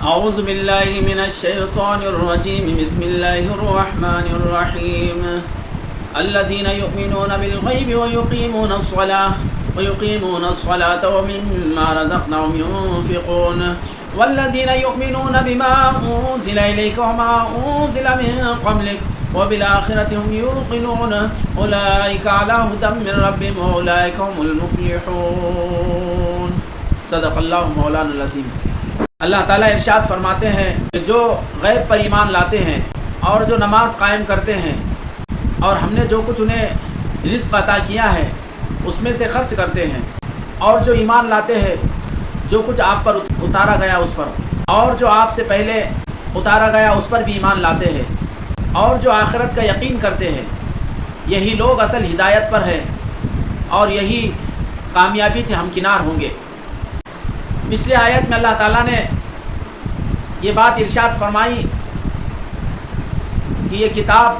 اعوذ باللہ من الشیطان الرجیم بسم اللہ الرحمن الرحیم الذین یؤمنون بالغیب ویقیمون الصلاة ومما رزقناهم ينفقون والذین یؤمنون بما انزل الیک وما انزل من قبلک وبالآخرة هم يوقنون اولئک علی ھدی من ربهم واولئک هم المفلحون۔ صدق اللہ مولانا العظیم۔ اللہ تعالیٰ ارشاد فرماتے ہیں کہ جو غیب پر ایمان لاتے ہیں اور جو نماز قائم کرتے ہیں اور ہم نے جو کچھ انہیں رزق عطا کیا ہے اس میں سے خرچ کرتے ہیں، اور جو ایمان لاتے ہیں جو کچھ آپ پر اتارا گیا اس پر، اور جو آپ سے پہلے اتارا گیا اس پر بھی ایمان لاتے ہیں، اور جو آخرت کا یقین کرتے ہیں، یہی لوگ اصل ہدایت پر ہیں اور یہی کامیابی سے ہمکنار ہوں گے۔ پچھلے آیت میں اللہ تعالیٰ نے یہ بات ارشاد فرمائی کہ یہ کتاب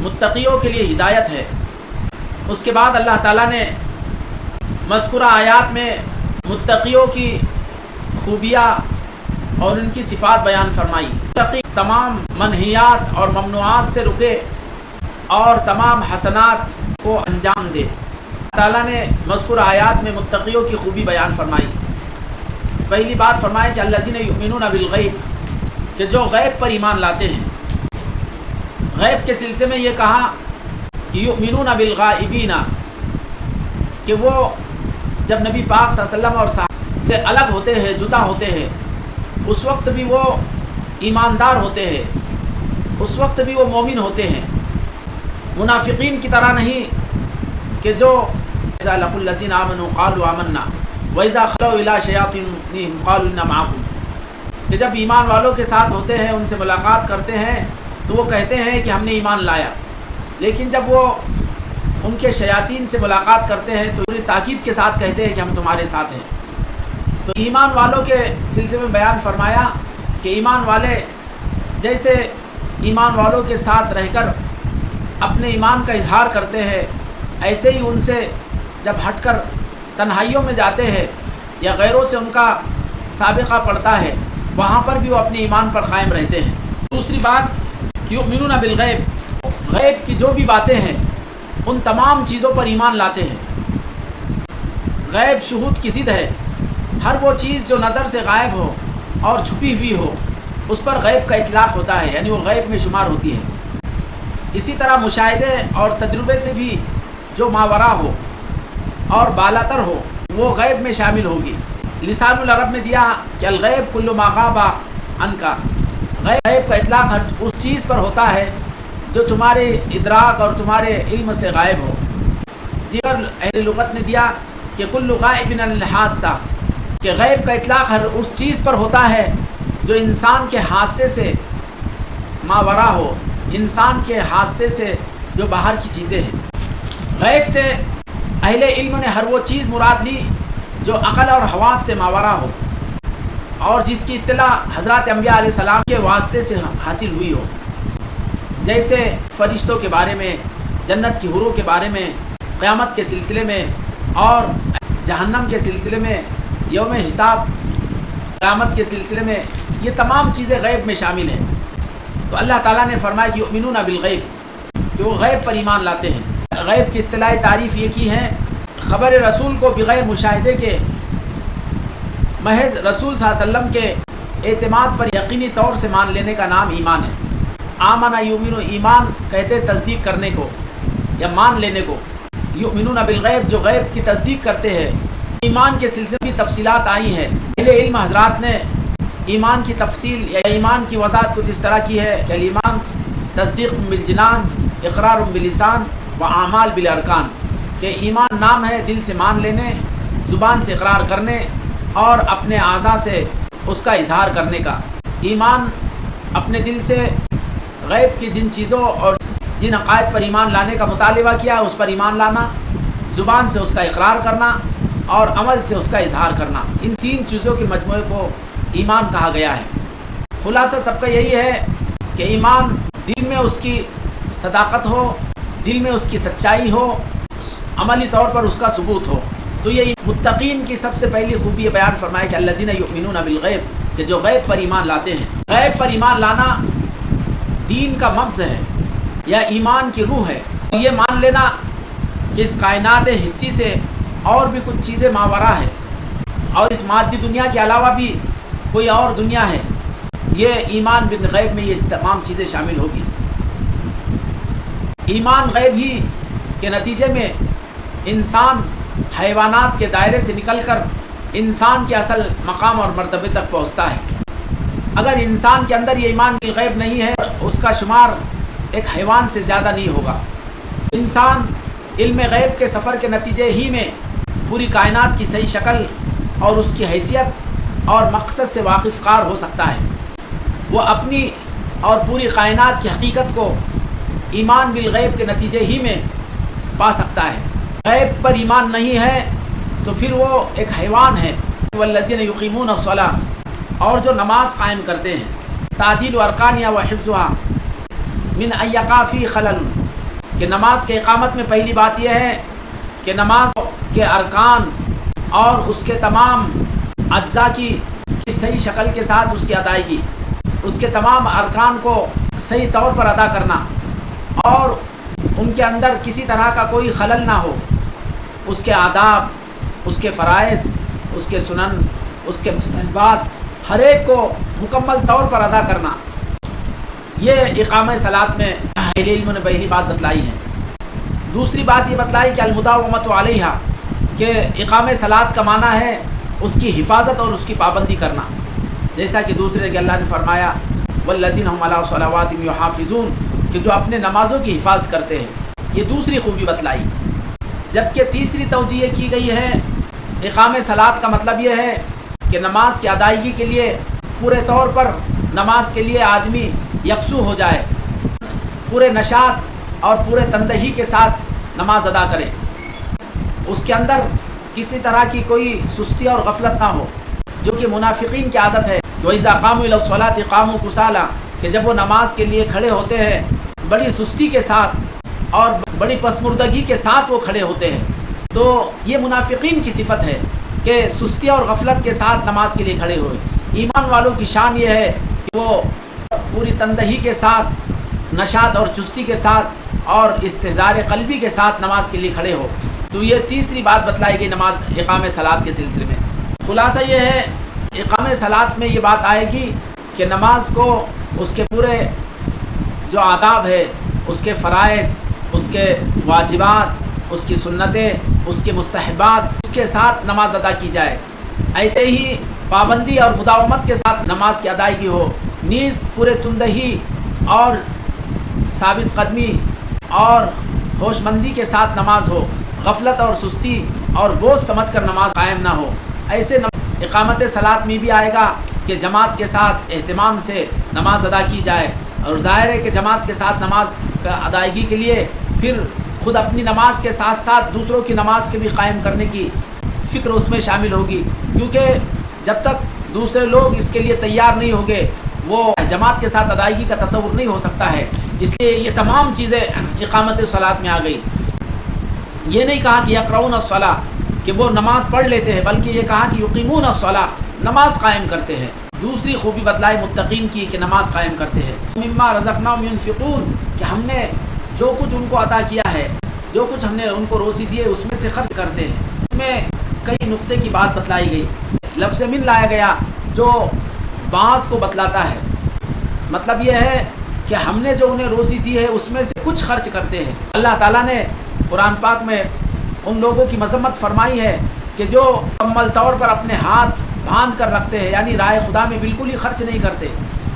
متقیوں کے لیے ہدایت ہے۔ اس کے بعد اللہ تعالیٰ نے مذکورہ آیات میں متقیوں کی خوبیاں اور ان کی صفات بیان فرمائی۔ متقی تمام منہیات اور ممنوعات سے رکے اور تمام حسنات کو انجام دے۔ تعالیٰ نے مذکور آیات میں متقیوں کی خوبی بیان فرمائی۔ پہلی بات فرمائی کہ الذین یؤمنون بالغیب، کہ جو غیب پر ایمان لاتے ہیں۔ غیب کے سلسلے میں یہ کہا کہ یؤمنون بالغائبین، کہ وہ جب نبی پاک صلی اللہ علیہ وسلم اور صحابہ سے الگ ہوتے ہیں، جدا ہوتے ہیں، اس وقت بھی وہ ایماندار ہوتے ہیں، اس وقت بھی وہ مومن ہوتے ہیں، منافقین کی طرح نہیں کہ جو اذا لقوا الذین آمنوا قالوا آمنا واذا خلوا الی شیاطینہم قالوا انا معکم، کہ جب ایمان والوں کے ساتھ ہوتے ہیں، ان سے ملاقات کرتے ہیں تو وہ کہتے ہیں کہ ہم نے ایمان لایا، لیکن جب وہ ان کے شیاطین سے ملاقات کرتے ہیں تو پوری تاکید کے ساتھ کہتے ہیں کہ ہم تمہارے ساتھ ہیں۔ تو ایمان والوں کے سلسلے میں بیان فرمایا کہ ایمان والے جیسے ایمان والوں کے ساتھ رہ کر اپنے ایمان کا اظہار کرتے ہیں، ایسے ہی ان سے جب ہٹ کر تنہائیوں میں جاتے ہیں یا غیروں سے ان کا سابقہ پڑتا ہے، وہاں پر بھی وہ اپنے ایمان پر قائم رہتے ہیں۔ دوسری بات کہ یؤمنون بالغیب، غیب کی جو بھی باتیں ہیں ان تمام چیزوں پر ایمان لاتے ہیں۔ غیب شہود کی ضد ہے، ہر وہ چیز جو نظر سے غائب ہو اور چھپی ہوئی ہو اس پر غیب کا اطلاق ہوتا ہے، یعنی وہ غیب میں شمار ہوتی ہے۔ اسی طرح مشاہدے اور تجربے سے بھی جو ماورا ہو اور بالاتر ہو وہ غیب میں شامل ہوگی۔ لسان العرب میں دیا کہ الغیب کل ما غاب عنک، غیب کا اطلاق ہر اس چیز پر ہوتا ہے جو تمہارے ادراک اور تمہارے علم سے غائب ہو۔ دیگر اہل لغت نے دیا کہ کل غائب عن الحاسہ، کہ غیب کا اطلاق ہر اس چیز پر ہوتا ہے جو انسان کے حادثے سے ماورا ہو، انسان کے حادثے سے جو باہر کی چیزیں ہیں۔ غیب سے اہل علم نے ہر وہ چیز مراد لی جو عقل اور حواس سے ماورا ہو اور جس کی اطلاع حضرات انبیاء علیہ السلام کے واسطے سے حاصل ہوئی ہو، جیسے فرشتوں کے بارے میں، جنت کی حوروں کے بارے میں، قیامت کے سلسلے میں اور جہنم کے سلسلے میں، یوم حساب، قیامت کے سلسلے میں، یہ تمام چیزیں غیب میں شامل ہیں۔ تو اللہ تعالیٰ نے فرمایا کہ یؤمنون بالغیب، کہ وہ غیب پر ایمان لاتے ہیں۔ غیب کی اصطلاحی تعریف یہ کی ہے خبر رسول کو بغیر مشاہدے کے محض رسول صلی اللہ علیہ وسلم کے اعتماد پر یقینی طور سے مان لینے کا نام ایمان ہے۔ آمن یؤمن، ایمان کہتے تصدیق کرنے کو یا مان لینے کو۔ یؤمنون بالغیب، جو غیب کی تصدیق کرتے ہیں۔ ایمان کے سلسلے میں تفصیلات آئی ہیں، اہل علم حضرات نے ایمان کی تفصیل یا ایمان کی وضاحت کچھ اس طرح کی ہے کہ ایمان تصدیق بالجنان، اقرار باللسان و اعمال بالارکان، کہ ایمان نام ہے دل سے مان لینے، زبان سے اقرار کرنے اور اپنے اعضاء سے اس کا اظہار کرنے کا۔ ایمان اپنے دل سے غیب کی جن چیزوں اور جن عقائد پر ایمان لانے کا مطالبہ کیا اس پر ایمان لانا، زبان سے اس کا اقرار کرنا اور عمل سے اس کا اظہار کرنا، ان تین چیزوں کے مجموعے کو ایمان کہا گیا ہے۔ خلاصہ سب کا یہی ہے کہ ایمان دل میں اس کی صداقت ہو، دل میں اس کی سچائی ہو، عملی طور پر اس کا ثبوت ہو۔ تو یہ متقین کی سب سے پہلی خوبی بیان فرمائے کہ الذین یؤمنون بالغیب، کہ جو غیب پر ایمان لاتے ہیں. غیب پر ایمان لانا دین کا مغز ہے یا ایمان کی روح ہے. یہ مان لینا کہ اس کائنات حصی سے اور بھی کچھ چیزیں ماورا ہے اور اس مادی دنیا کے علاوہ بھی کوئی اور دنیا ہے، یہ ایمان بالغیب میں یہ تمام چیزیں شامل ہوگی. ایمان غیب ہی کے نتیجے میں انسان حیوانات کے دائرے سے نکل کر انسان کے اصل مقام اور مرتبے تک پہنچتا ہے. اگر انسان کے اندر یہ ایمان بالغیب نہیں ہے اس کا شمار ایک حیوان سے زیادہ نہیں ہوگا. انسان علم غیب کے سفر کے نتیجے ہی میں پوری کائنات کی صحیح شکل اور اس کی حیثیت اور مقصد سے واقف کار ہو سکتا ہے. وہ اپنی اور پوری کائنات کی حقیقت کو ایمان بالغیب کے نتیجے ہی میں پا سکتا ہے. غیب پر ایمان نہیں ہے تو پھر وہ ایک حیوان ہے. والذین یقیمون الصلاۃ، اور جو نماز قائم کرتے ہیں. تعدیل ارکانها وحفظها من ان یقع فی خلل، کہ نماز کے اقامت میں پہلی بات یہ ہے کہ نماز کے ارکان اور اس کے تمام اجزاء کی صحیح شکل کے ساتھ اس کی ادائیگی، اس کے تمام ارکان کو صحیح طور پر ادا کرنا اور ان کے اندر کسی طرح کا کوئی خلل نہ ہو. اس کے آداب، اس کے فرائض، اس کے سنن، اس کے مستحبات ہر ایک کو مکمل طور پر ادا کرنا. یہ اقامہ صلاۃ میں اہل علم نے پہلی بات بتلائی ہے. دوسری بات یہ بتلائی کہ المداومۃ علیہا، کہ اقامہ صلاۃ کا معنی ہے اس کی حفاظت اور اس کی پابندی کرنا. جیسا کہ دوسرے کہ اللہ نے فرمایا والذین هم علی صلواتہم یحافظون، کہ جو اپنے نمازوں کی حفاظت کرتے ہیں. یہ دوسری خوبی بتلائی. جبکہ تیسری توجیہ کی گئی ہے اقامہ صلاۃ کا مطلب یہ ہے کہ نماز کی ادائیگی کے لیے پورے طور پر نماز کے لیے آدمی یکسو ہو جائے، پورے نشاط اور پورے تندہی کے ساتھ نماز ادا کرے. اس کے اندر کسی طرح کی کوئی سستی اور غفلت نہ ہو، جو کہ منافقین کی عادت ہے. وَإِذَا قَامُوا إِلَى الصَّلَاةِ قَامُوا كُسَالَىٰ، کہ جب وہ نماز کے لیے کھڑے ہوتے ہیں بڑی سستی کے ساتھ اور بڑی پسمردگی کے ساتھ وہ کھڑے ہوتے ہیں. تو یہ منافقین کی صفت ہے کہ سستی اور غفلت کے ساتھ نماز کے لیے کھڑے ہوئے. ایمان والوں کی شان یہ ہے کہ وہ پوری تندہی کے ساتھ، نشاط اور چستی کے ساتھ اور استحضار قلبی کے ساتھ نماز کے لیے کھڑے ہو. تو یہ تیسری بات بتلائی گئی نماز اقامہ صلاۃ کے سلسلے میں. خلاصہ یہ ہے اقامہ صلاۃ میں یہ بات آئے گی کہ نماز کو اس کے پورے جو آداب ہے، اس کے فرائض، اس کے واجبات، اس کی سنتیں، اس کے مستحبات، اس کے ساتھ نماز ادا کی جائے. ایسے ہی پابندی اور مداومت کے ساتھ نماز کی ادائیگی ہو. نیز پورے تندہی اور ثابت قدمی اور ہوش مندی کے ساتھ نماز ہو. غفلت اور سستی اور بوجھ سمجھ کر نماز قائم نہ ہو. ایسے اقامت صلاۃ میں بھی آئے گا کہ جماعت کے ساتھ اہتمام سے نماز ادا کی جائے. اور ظاہر ہے کہ جماعت کے ساتھ نماز کا ادائیگی کے لیے پھر خود اپنی نماز کے ساتھ ساتھ دوسروں کی نماز کے بھی قائم کرنے کی فکر اس میں شامل ہوگی. کیونکہ جب تک دوسرے لوگ اس کے لیے تیار نہیں ہوں گے وہ جماعت کے ساتھ ادائیگی کا تصور نہیں ہو سکتا ہے. اس لیے یہ تمام چیزیں اقامت صلاۃ میں آ گئی. یہ نہیں کہا کہ یقرؤون الصلاۃ، کہ وہ نماز پڑھ لیتے ہیں، بلکہ یہ کہا کہ یقیمون الصلاۃ، نماز قائم کرتے ہیں. دوسری خوبی بتلائی متقین کی کہ نماز قائم کرتے ہیں. مما رزقناہم ينفقون، کہ ہم نے جو کچھ ان کو عطا کیا ہے، جو کچھ ہم نے ان کو روزی دی ہے اس میں سے خرچ کرتے ہیں. اس میں کئی نقطے کی بات بتلائی گئی. لفظ من لایا گیا جو بعض کو بتلاتا ہے. مطلب یہ ہے کہ ہم نے جو انہیں روزی دی ہے اس میں سے کچھ خرچ کرتے ہیں. اللہ تعالیٰ نے قرآن پاک میں ان لوگوں کی مذمت فرمائی ہے کہ جو مکمل طور پر اپنے ہاتھ باندھ کر رکھتے ہیں، یعنی راہ خدا میں بالکل ہی خرچ نہیں کرتے.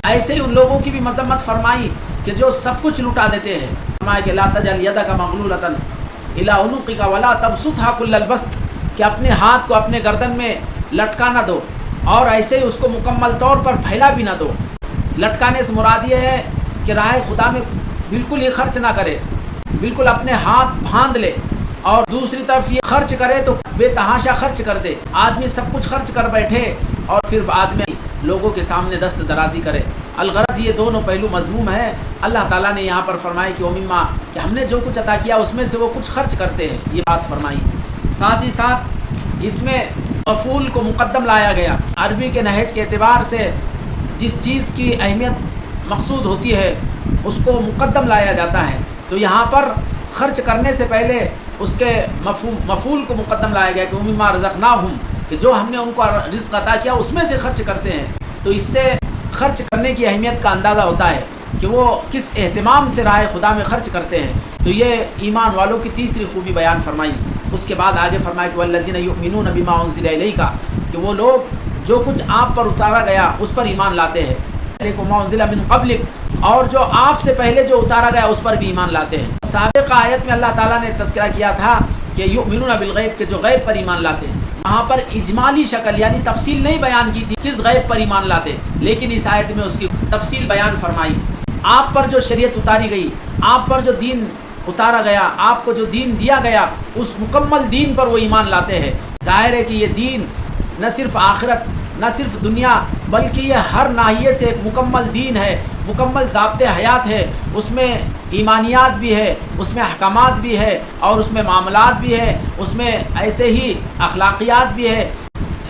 ایسے ہی ان لوگوں کی بھی مذمت فرمائی کہ جو سب کچھ لٹا دیتے ہیں. فرمایا کہ لا تجعل یدک مغلولۃ الی عنقک ولا تبسطھا کل البسط، کہ اپنے ہاتھ کو اپنے گردن میں لٹکا نہ دو اور ایسے ہی اس کو مکمل طور پر پھیلا بھی نہ دو. لٹکانے سے مراد یہ ہے کہ راہ خدا میں بالکل ہی خرچ نہ کرے، بالکل اپنے ہاتھ باندھ لے. اور دوسری طرف یہ خرچ کرے تو بے تحاشا خرچ کر دے. آدمی سب کچھ خرچ کر بیٹھے اور پھر آدمی لوگوں کے سامنے دست درازی کرے. الغرض یہ دونوں پہلو مذموم ہے. اللہ تعالیٰ نے یہاں پر فرمایا کہ وَمِمَّا، کہ ہم نے جو کچھ عطا کیا اس میں سے وہ کچھ خرچ کرتے ہیں، یہ بات فرمائی. ساتھ ہی ساتھ اس میں مفعول کو مقدم لایا گیا. عربی کے نہج کے اعتبار سے جس چیز کی اہمیت مقصود ہوتی ہے اس کو مقدم لایا جاتا ہے. تو یہاں پر خرچ کرنے سے پہلے اس کے مفعول کو مقدم لایا گیا کہ مما رزقناہم، کہ جو ہم نے ان کو رزق عطا کیا اس میں سے خرچ کرتے ہیں. تو اس سے خرچ کرنے کی اہمیت کا اندازہ ہوتا ہے کہ وہ کس اہتمام سے راہ خدا میں خرچ کرتے ہیں. تو یہ ایمان والوں کی تیسری خوبی بیان فرمائی. اس کے بعد آگے فرمایا کہ والذین یؤمنون بما انزل الیک، کہ وہ لوگ جو کچھ آپ پر اتارا گیا اس پر ایمان لاتے ہیں. ما انزل من قبلک، اور جو آپ سے پہلے جو اتارا گیا اس پر بھی ایمان لاتے ہیں. سابقہ آیت میں اللہ تعالیٰ نے تذکرہ کیا تھا کہ یؤمنون بالغیب، کہ جو غیب پر ایمان لاتے ہیں. وہاں پر اجمالی شکل یعنی تفصیل نہیں بیان کی تھی کس غیب پر ایمان لاتے، لیکن اس آیت میں اس کی تفصیل بیان فرمائی. آپ پر جو شریعت اتاری گئی، آپ پر جو دین اتارا گیا، آپ کو جو دین دیا گیا، اس مکمل دین پر وہ ایمان لاتے ہیں. ظاہر ہے کہ یہ دین نہ صرف آخرت نہ صرف دنیا بلکہ یہ ہر ناحیے سے ایک مکمل دین ہے، مکمل ضابطۂ حیات ہے. اس میں ایمانیات بھی ہے، اس میں احکامات بھی ہے، اور اس میں معاملات بھی ہے، اس میں ایسے ہی اخلاقیات بھی ہے.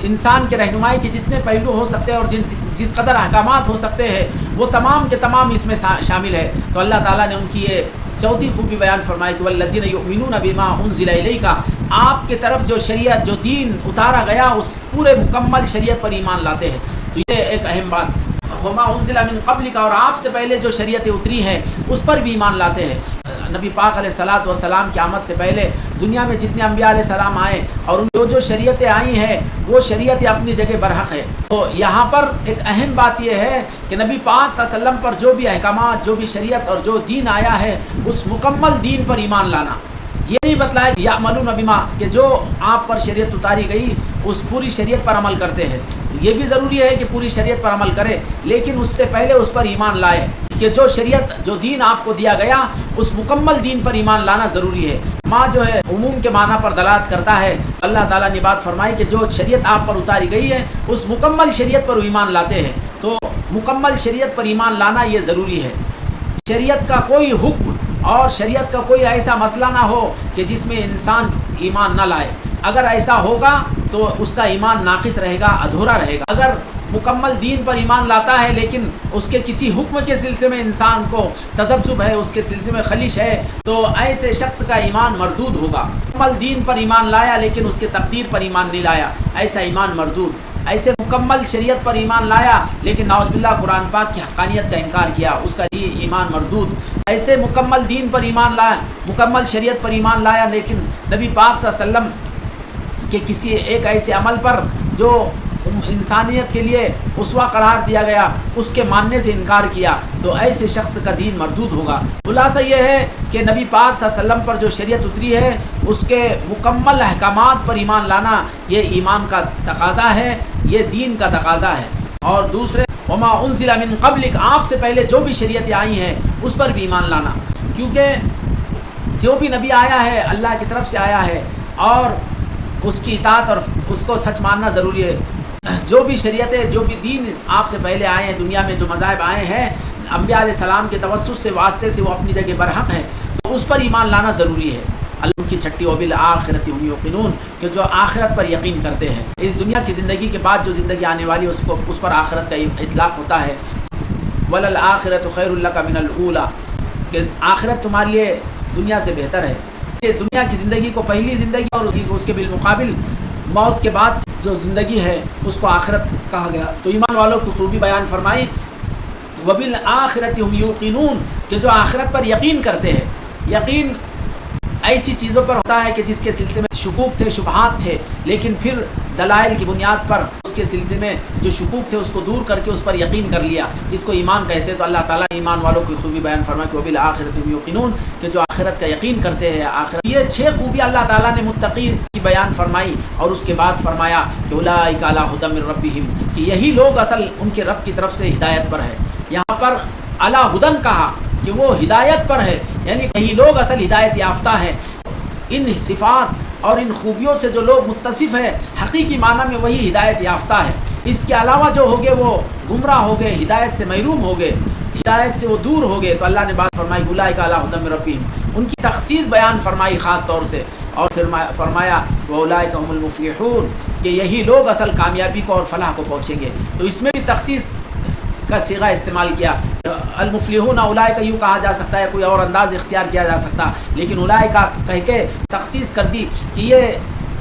انسان کے رہنمائی کے جتنے پہلو ہو سکتے ہیں اور جس قدر احکامات ہو سکتے ہیں وہ تمام کے تمام اس میں شامل ہے. تو اللہ تعالیٰ نے ان کی یہ چوتھی خوبی بیان فرمائی کہ والذین یؤمنون بما انزل الیک، آپ کے طرف جو شریعت جو دین اتارا گیا اس پورے مکمل شریعت پر ایمان لاتے ہیں. تو یہ ایک اہم بات. وما انزل من قبلک، اور آپ سے پہلے جو شریعتیں اتری ہیں اس پر بھی ایمان لاتے ہیں. نبی پاک علیہ الصلاۃ والسلام کی آمد سے پہلے دنیا میں جتنے انبیاء علیہ السلام آئے اور جو شریعتیں آئی ہیں وہ شریعتیں اپنی جگہ برحق ہے. تو یہاں پر ایک اہم بات یہ ہے کہ نبی پاک صلی اللہ علیہ وسلم پر جو بھی احکامات، جو بھی شریعت اور جو دین آیا ہے اس مکمل دین پر ایمان لانا. یہ نہیں بتلایا کہ یعملون بما، کہ جو آپ پر شریعت اتاری گئی اس پوری شریعت پر عمل کرتے ہیں. یہ بھی ضروری ہے کہ پوری شریعت پر عمل کرے، لیکن اس سے پہلے اس پر ایمان لائے کہ جو شریعت جو دین آپ کو دیا گیا اس مکمل دین پر ایمان لانا ضروری ہے. ماں جو ہے عموم کے معنی پر دلالت کرتا ہے. اللہ تعالیٰ نے بات فرمائی کہ جو شریعت آپ پر اتاری گئی ہے اس مکمل شریعت پر ایمان لاتے ہیں. تو مکمل شریعت پر ایمان لانا یہ ضروری ہے. شریعت کا کوئی حکم اور شریعت کا کوئی ایسا مسئلہ نہ ہو کہ جس میں انسان ایمان نہ لائے. اگر ایسا ہوگا تو اس کا ایمان ناقص رہے گا، ادھورا رہے گا. اگر مکمل دین پر ایمان لاتا ہے لیکن اس کے کسی حکم کے سلسلے میں انسان کو تذبذب ہے، اس کے سلسلے میں خلش ہے، تو ایسے شخص کا ایمان مردود ہوگا. مکمل دین پر ایمان لایا لیکن اس کے تقدیر پر ایمان نہیں لایا، ایسا ایمان مردود. ایسے مکمل شریعت پر ایمان لایا لیکن نعوذ باللہ قرآن پاک کی حقانیت کا انکار کیا، اس کا یہ ایمان مردود. ایسے مکمل دین پر ایمان لایا، مکمل شریعت پر ایمان لایا لیکن نبی پاک صلی اللہ علیہ وسلم کے کسی ایک ایسے عمل پر جو انسانیت کے لیے اسوہ قرار دیا گیا اس کے ماننے سے انکار کیا، تو ایسے شخص کا دین مردود ہوگا. خلاصہ یہ ہے کہ نبی پاک صلی اللہ علیہ وسلم پر جو شریعت اتری ہے اس کے مکمل احکامات پر ایمان لانا یہ ایمان کا تقاضا ہے، یہ دین کا تقاضا ہے. اور دوسرے وما انزل من قبلک، آپ سے پہلے جو بھی شریعتیں آئی ہیں اس پر بھی ایمان لانا، کیونکہ جو بھی نبی آیا ہے اللہ کی طرف سے آیا ہے اور اس کی اطاعت اور اس کو سچ ماننا ضروری ہے. جو بھی شریعتیں جو بھی دین آپ سے پہلے آئے ہیں، دنیا میں جو مذاہب آئے ہیں انبیاء علیہ السلام کے توسط سے واسطے سے وہ اپنی جگہ برحق ہیں، تو اس پر ایمان لانا ضروری ہے. اللہ کی چھٹی وبالآخرۃ هم یوقنون، کہ جو آخرت پر یقین کرتے ہیں. اس دنیا کی زندگی کے بعد جو زندگی آنے والی ہے اس پر آخرت کا اطلاق ہوتا ہے. وللآخرۃ خیر لک من الاولی، کہ آخرت تمہارے لیے دنیا سے بہتر ہے. یہ دنیا کی زندگی کو پہلی زندگی اور اس کے بالمقابل موت کے بعد جو زندگی ہے اس کو آخرت کہا گیا. تو ایمان والوں کی خوبی بیان فرمائی وبالآخرۃ هم یوقنون، کہ جو آخرت پر یقین کرتے ہیں. یقین ایسی چیزوں پر ہوتا ہے کہ جس کے سلسلے میں شکوک تھے، شبہات تھے، لیکن پھر دلائل کی بنیاد پر اس کے سلسلے میں جو شکوک تھے اس کو دور کر کے اس پر یقین کر لیا، اس کو ایمان کہتے ہیں. تو اللہ تعالیٰ نے ایمان والوں کی خوبی بیان فرمائی کہ وبالآخرۃ هم یوقنون، کہ جو آخرت کا یقین کرتے ہیں. آخرت یہ 6 خوبیاں اللہ تعالیٰ نے متقین کی بیان فرمائی اور اس کے بعد فرمایا کہ اولئک علی ھدی من ربہم، کہ یہی لوگ اصل ان کے رب کی طرف سے ہدایت پر ہے. یہاں پر علی ھدی کہا کہ وہ ہدایت پر ہے، یعنی یہی لوگ اصل ہدایت یافتہ ہیں. ان صفات اور ان خوبیوں سے جو لوگ متصف ہے حقیقی معنی میں وہی ہدایت یافتہ ہے. اس کے علاوہ جو ہوگے وہ گمراہ ہو گئے، ہدایت سے محروم ہو گئے، ہدایت سے وہ دور ہو گئے. تو اللہ نے بات فرمائی اولئک علی ھدی من ربہم، ان کی تخصیص بیان فرمائی خاص طور سے اور پھر فرمایا وَأُولَٰئِكَ هُمُ الْمُفْلِحُونَ کہ یہی لوگ اصل کامیابی کو اور فلاح کو پہنچیں گے. تو اس میں بھی تخصیص کا صیغہ استعمال کیا. المفلحون اولئک یوں کہا جا سکتا ہے, کوئی اور انداز اختیار کیا جا سکتا, لیکن اولئک کہہ کے تخصیص کر دی کہ یہ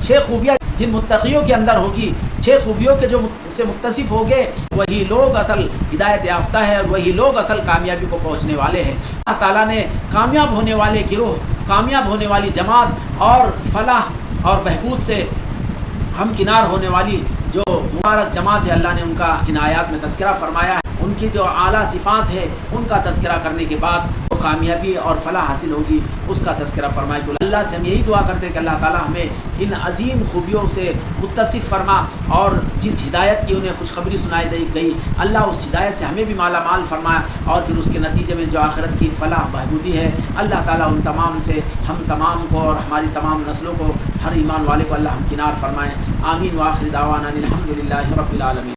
6 خوبیاں جن متقیوں کے اندر ہوگی, 6 خوبیوں کے جو سے متصف ہو گئے, وہی لوگ اصل ہدایت یافتہ ہے, وہی لوگ اصل کامیابی کو پہنچنے والے ہیں. اللہ تعالیٰ نے کامیاب ہونے والے گروہ, کامیاب ہونے والی جماعت اور فلاح اور بہبود سے ہمکنار ہونے والی جو مبارک جماعت ہے, اللہ نے ان کا ان آیات میں تذکرہ فرمایا ہے. ان کی جو اعلیٰ صفات ہے ان کا تذکرہ کرنے کے بعد وہ کامیابی اور فلاح حاصل ہوگی, اس کا تذکرہ فرمائے. کہ اللہ سے ہم یہی دعا کرتے ہیں کہ اللہ تعالیٰ ہمیں ان عظیم خوبیوں سے متصف فرما, اور جس ہدایت کی انہیں خوشخبری سنائی گئی اللہ اس ہدایت سے ہمیں بھی مالا مال فرمایا, اور پھر اس کے نتیجے میں جو آخرت کی فلاح بہبودی ہے اللہ تعالیٰ ان تمام سے ہم تمام کو اور ہماری تمام نسلوں کو, ہر ایمان والے کو اللہ ہمکنار فرمائے. آمین. وآخر دعوانا الحمد للہ رب العالمین.